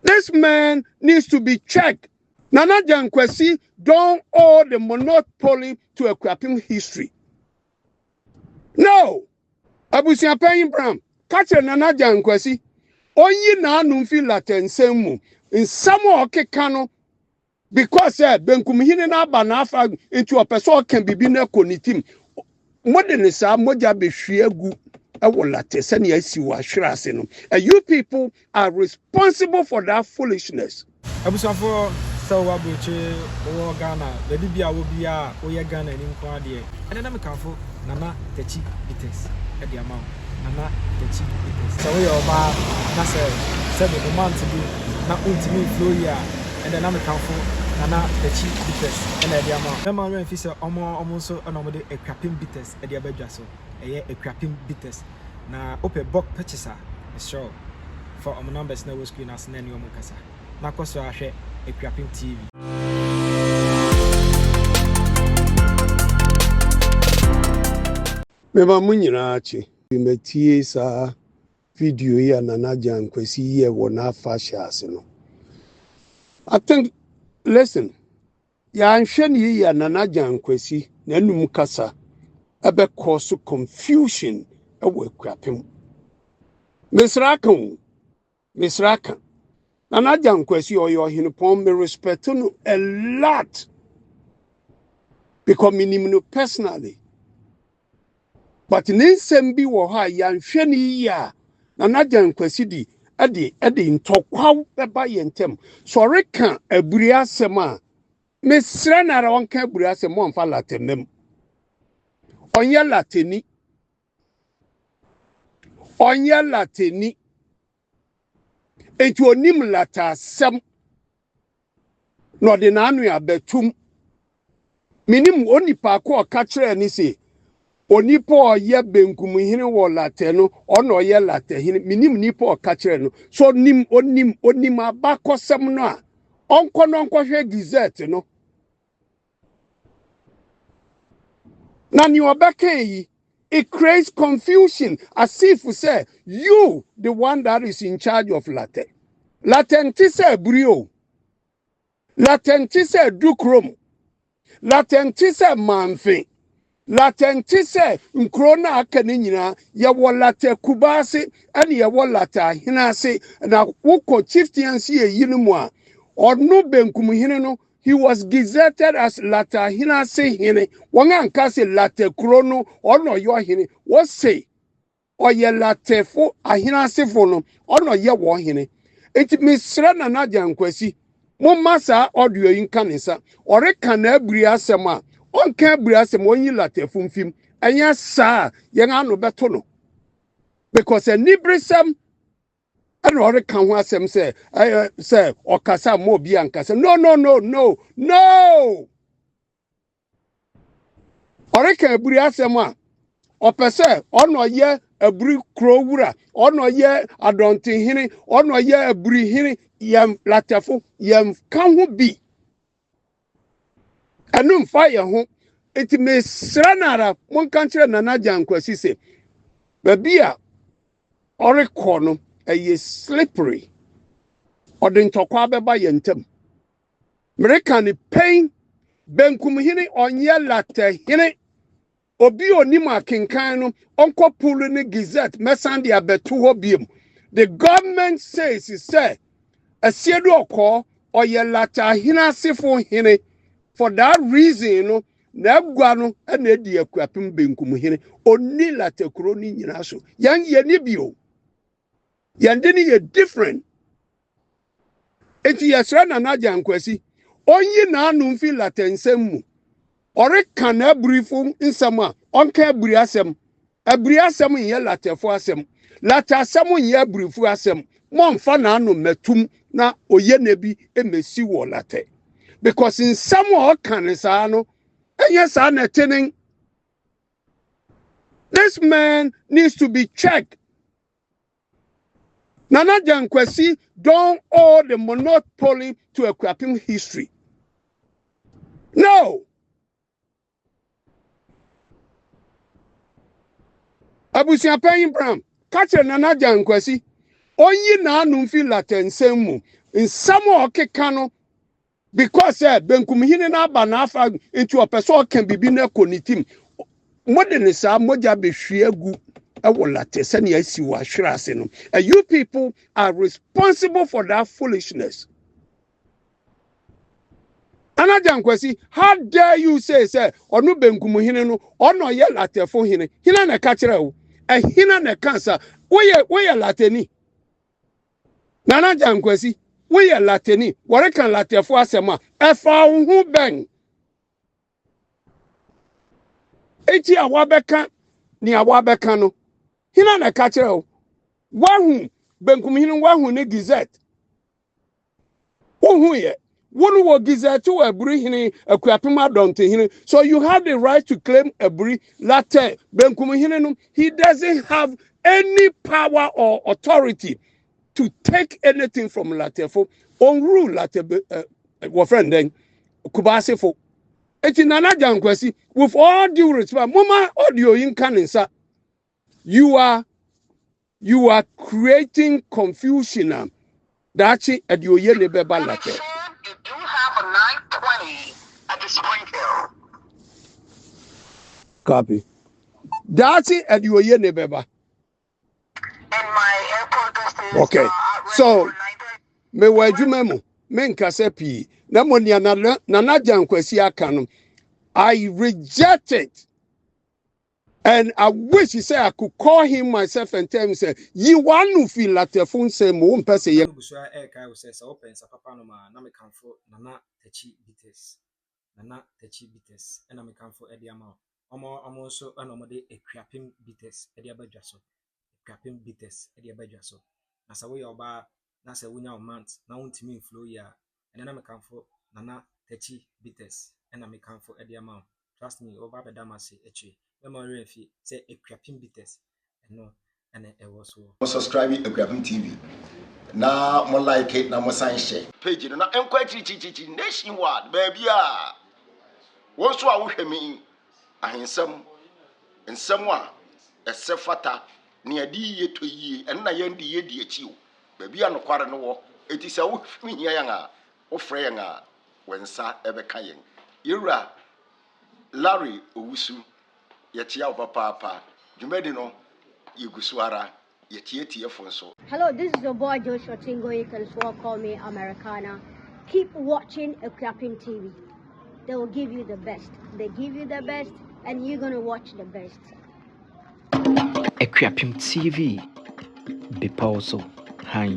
This man needs to be checked. Nana Jan-Kwesi don't owe the monopoly to a crapping history. No. Abusia Penny Bram, catch a Nana Jan-Kwesi. Only na numfi Latin semu in some okekano because benkumhine na banafa into a person can be bina konitim. Modernisa moja be shriegu. And you people are responsible for that foolishness. Abusafo sawa buche o Ghana the bibia wo bia o ye Ghana ni nko ade and na mekanfo nana techi bites e de amount nana techi bites so we oba na se the month bi na ultimate flow ya and na mekanfo nana techi bites e de amount na ma ren fi se omo so na omo de ekwapim bites e de abadwa so e ekwapim bites na open box purchaser is sure for our numbers na screen as na omo kasa na koso ahwe ekwapim TV. Meba munyina achi metie sa video ya Nana Jan-Kwesi ye wona fashion no. I think listen ya nhwe ya Nana Jan-Kwesi na num kasa ebe cause confusion ewe ekwapim. Misraka Nana Jan-Kwesi oyo hinpon me respect no a lot because minimum personally. But nsem bi wo ha ya nhwe ni ya Nana Jan-Kwesi di ade ntokwa beba yentem so reka aburi asem a mesra na ra wonka aburi asem mo mfa latenem onye lateni enti onim lata sem no de na anu abetum minim onipa ko ka kire ni se onipa oye benkum hini wo late no ono oye late hini minim nipa o ka kire no so onim abakosem no a onko no hwe 𝐃𝐸𝐧'𝐿 no na ni obeka yi. It creates confusion as if we say you the one that is in charge of latte. Latenti say brio. Latenti say dukrom. Latenti say manfi. Latenti say nkrona akani nyina ye wo latte kubase ene ye wo latte hinase na woko chieftaincy e yinumu a ono benkum hine no. He was gazetted as Lata Hinase Hine. Wangan say Late Krono or no your hine. What say? Or ye Late fo a Hinase fono or no ye war hine. It means Nana Jan-Kwesi. Mo massa audio in canisa or a canabria on cabria when you Late fum and yes, sir, young ano betono. Because a nibrisam. And or can was them say or casa mo bianca say no. Or can buriasema or per se or no ye a bri crowura or no ye a donti hini or no ye a bri hini yam latafu yam can who be and fire home it may sranara one country Nana Jan-Kwesi say babia or corner. A slippery or the ntokwa beba yentem American pain benkum hini onye late hini obi onima kinkan no onko pulu ni 𝐃𝐸𝐧'𝐿 mesande abetu ho biem. The government says it say asiedu okọ oye late hinasefo hini for that reason no na agwa no na edi akwapem benkum hini oni late kro ni nyina so yan ye ni bio. Yandini ye different. Eti yesra Nana Jan-Kwesi. Onye na anumfi latensemu. Ore kana briefum insama. Onka briasem. Abriasem ye latefo asem. Latasem ye briefu asem. Monfa na anu metum na oye nebi emesi wo late. Because in some kanisa no. Enye sa na tening. This man needs to be checked. Nana Jan-Kwesi don't owe the monopoly to a crapping history. No. Abusia Penny Bram, catch a Nana Jan-Kwesi. Onye na numfi latensemu. in some okekano because benkum hine na aba na afa into a person can be na konitim modern sa moja behwe agu ewolate se na asi wa hwere ase no. And you people are responsible for that foolishness. Anajan kwesi, how dare you say onu benkum hine no ono ye latefo hine hina na ka kire wo hina na kansa we lateni nana jankwesi we lateni wore kan latefo asema efa hu ben eti awabeka ni awabeka no hina na ka kire wo wahu benkum hine wahu ne gizet wohu ye wonu wo gizet to aburi hine akuapema donte hine. So you have the right to claim aburi latte benkum hine no. He doesn't have any power or authority to take anything from latefo on rule latebe wo friend then kubase fo eti nana jankwesi with all due respect mama audio in kanisa you are creating confusion dachi adioye ne beba latte. You do have a 920 at the Springhill. Copy. Dachi adioye ne beba. And my airport goes to Okay. So me wajuma mo men kase pi na mo nia nana jankwesi aka no. I reject it. And I wish he said I could call him myself and tell him say you want to feel like the phone say mo mpese ye busua eka say so open sa papa no ma na me kanfo nana tachi bites na me kanfo e dia ma omo so na omo de ekwapem bites e dia badwa so ekwapem bites e dia badwa so na sa wo ye oba na sa wonya o month na wontimi inflow ya ene na me kanfo nana tachi bites na me kanfo e dia ma trust me over bedamase echi memory fi say ekwapem bites no and it was so subscribe to 𝐾𝐸𝐬 TV. Na mo like it na mo sign share. Page no na enquire chi nationwide baby ah. Wo so a wo hwɛ me ahensɛm nsɛm a ɛsɛfata ne adi yɛ to yie ɛna yɛn di yɛ di akyi o. Baby a no kware no wo eti sɛ wo hia yɛn a wo frɛ yɛn a wensa ɛbɛka yɛn. Yewura Larry Owusu yɛtia wo papa dwumadi no Hello, this is your boy Joshua Tingo. You can as well call me Americana. Keep watching 𝐾𝐸𝐬 TV. They will give you the best. They give you the best, and you're gonna watch the best. 𝐾𝐸𝐬 TV. Be also. Hi.